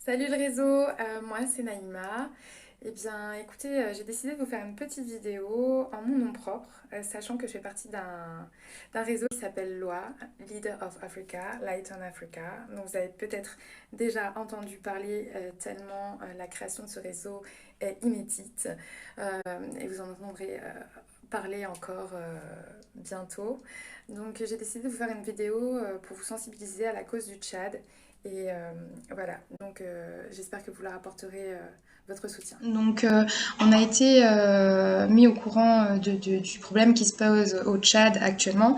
Salut le réseau, moi c'est Naïma. Eh bien écoutez, j'ai décidé de vous faire une petite vidéo en mon nom propre, sachant que je fais partie d'un réseau qui s'appelle LOA, Leader of Africa, Light on Africa. Donc vous avez peut-être déjà entendu parler tellement la création de ce réseau est inédite et vous en entendrez parler encore bientôt. Donc j'ai décidé de vous faire une vidéo pour vous sensibiliser à la cause du Tchad et voilà, donc j'espère que vous leur apporterez votre soutien. On a été mis au courant du problème qui se pose au Tchad actuellement,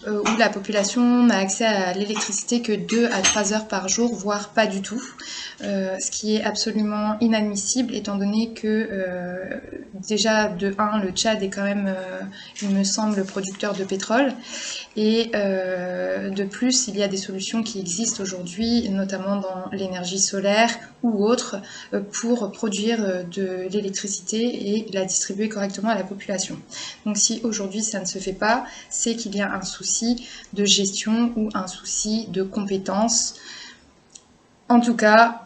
où la population n'a accès à l'électricité que 2 à 3 heures par jour, voire pas du tout, ce qui est absolument inadmissible étant donné que déjà de un, le Tchad est quand même, il me semble, producteur de pétrole. Et de plus, il y a des solutions qui existent aujourd'hui, notamment dans l'énergie solaire ou autre, pour produire de l'électricité et la distribuer correctement à la population. Donc si aujourd'hui ça ne se fait pas, c'est qu'il y a un souci de gestion ou un souci de compétence. En tout cas,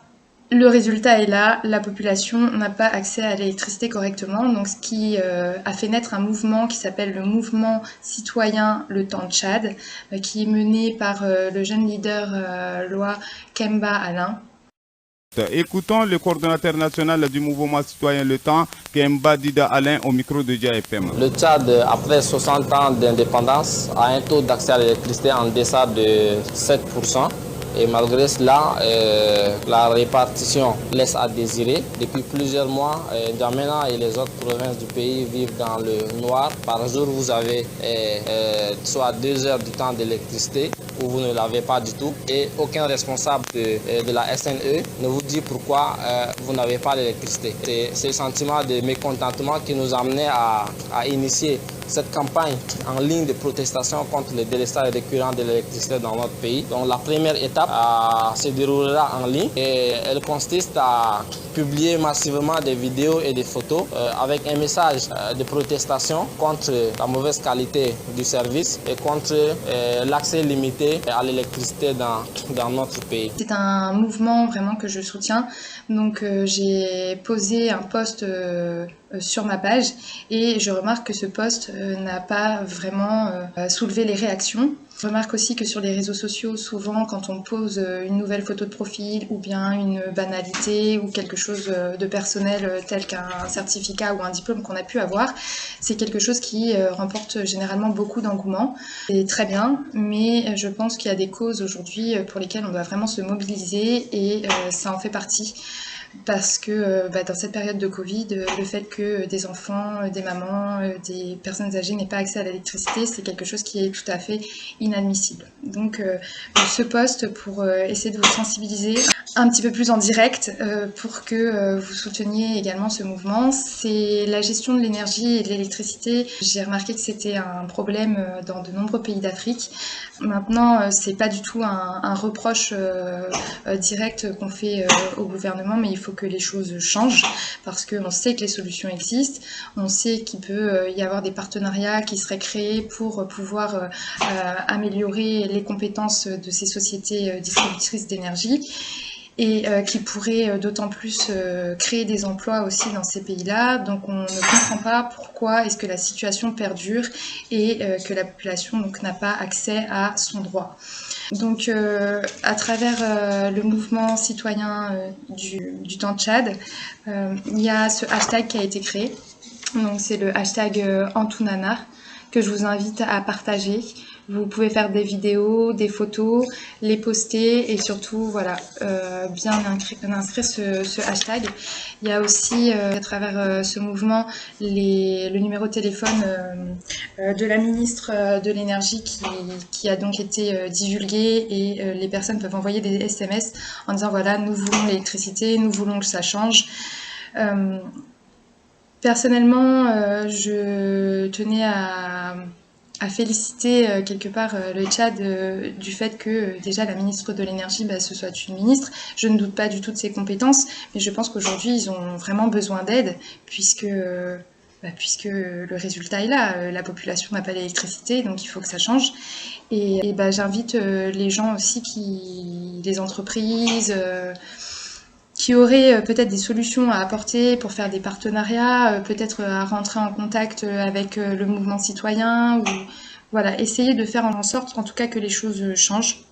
le résultat est là, la population n'a pas accès à l'électricité correctement, donc ce qui a fait naître un mouvement qui s'appelle le mouvement citoyen Le Temps Tchad, qui est mené par le jeune leader Loa Kemba Alain. Écoutons le coordonnateur national du mouvement citoyen Le Temps, Kemba Dida Alain, au micro de Dia FM. Le Tchad, après 60 ans d'indépendance, a un taux d'accès à l'électricité en deçà de 7%. Et malgré cela, la répartition laisse à désirer. Depuis plusieurs mois, N'Djamena et les autres provinces du pays vivent dans le noir. Par jour, vous avez soit 2 heures du temps d'électricité ou vous ne l'avez pas du tout. Et aucun responsable de la SNE ne vous dit pourquoi vous n'avez pas l'électricité. C'est ce sentiment de mécontentement qui nous a amené à initier cette campagne en ligne de protestation contre le délestage récurrent de l'électricité dans notre pays. Donc la première étape se déroulera en ligne et elle consiste à publier massivement des vidéos et des photos avec un message de protestation contre la mauvaise qualité du service et contre l'accès limité à l'électricité dans notre pays. C'est un mouvement vraiment que je soutiens. Donc j'ai posé un post sur ma page et je remarque que ce post n'a pas vraiment soulevé les réactions. Je remarque aussi que sur les réseaux sociaux, souvent quand on pose une nouvelle photo de profil ou bien une banalité ou quelque chose de personnel tel qu'un certificat ou un diplôme qu'on a pu avoir, c'est quelque chose qui remporte généralement beaucoup d'engouement. C'est très bien, mais je pense qu'il y a des causes aujourd'hui pour lesquelles on doit vraiment se mobiliser et ça en fait partie. Parce que dans cette période de Covid, le fait que des enfants, des mamans, des personnes âgées n'aient pas accès à l'électricité, c'est quelque chose qui est tout à fait inadmissible. Donc ce poste pour essayer de vous sensibiliser un petit peu plus en direct pour que vous souteniez également ce mouvement, c'est la gestion de l'énergie et de l'électricité. J'ai remarqué que c'était un problème dans de nombreux pays d'Afrique. Maintenant, c'est pas du tout un reproche direct qu'on fait au gouvernement, mais il faut que les choses changent parce qu'on sait que les solutions existent, on sait qu'il peut y avoir des partenariats qui seraient créés pour pouvoir améliorer les compétences de ces sociétés distributrices d'énergie et qui pourraient d'autant plus créer des emplois aussi dans ces pays-là. Donc on ne comprend pas pourquoi est-ce que la situation perdure et que la population donc n'a pas accès à son droit. Donc, à travers le mouvement citoyen du temps Tchad, il y a ce hashtag qui a été créé. Donc, c'est le hashtag Antounana que je vous invite à partager. Vous pouvez faire des vidéos, des photos, les poster et surtout, voilà, bien inscrire ce hashtag. Il y a aussi, à travers ce mouvement, le numéro de téléphone de la ministre de l'énergie qui a donc été divulgué et les personnes peuvent envoyer des SMS en disant voilà, nous voulons l'électricité, nous voulons que ça change. Euh, Personnellement, je tenais à féliciter quelque part le Tchad du fait que déjà la ministre de l'énergie, ce soit une ministre. Je ne doute pas du tout de ses compétences, mais je pense qu'aujourd'hui ils ont vraiment besoin d'aide puisque le résultat est là. La population n'a pas d'électricité, donc il faut que ça change. Et j'invite les gens aussi, les entreprises, qui auraient peut-être des solutions à apporter pour faire des partenariats, peut-être à rentrer en contact avec le mouvement citoyen ou voilà, essayer de faire en sorte en tout cas que les choses changent.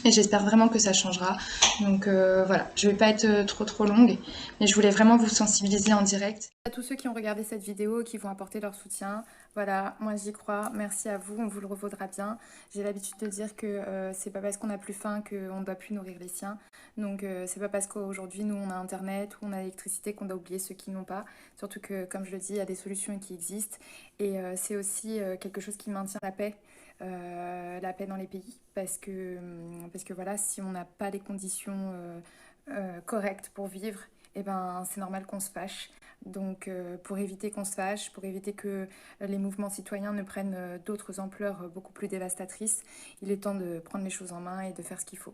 Et j'espère vraiment que ça changera. Donc voilà, je vais pas être trop longue, mais je voulais vraiment vous sensibiliser en direct. À tous ceux qui ont regardé cette vidéo, qui vont apporter leur soutien, voilà, moi j'y crois, merci à vous, on vous le revaudra bien. J'ai l'habitude de dire que c'est pas parce qu'on a plus faim qu'on ne doit plus nourrir les siens. Donc c'est pas parce qu'aujourd'hui nous on a internet ou on a l'électricité qu'on doit oublier ceux qui n'ont pas. Surtout que comme je le dis, il y a des solutions qui existent et c'est aussi quelque chose qui maintient la paix dans les pays parce que voilà, si on n'a pas les conditions correctes pour vivre, eh ben, c'est normal qu'on se fâche. Donc pour éviter qu'on se fâche, pour éviter que les mouvements citoyens ne prennent d'autres ampleurs beaucoup plus dévastatrices, il est temps de prendre les choses en main et de faire ce qu'il faut.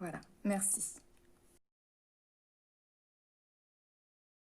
Voilà, merci.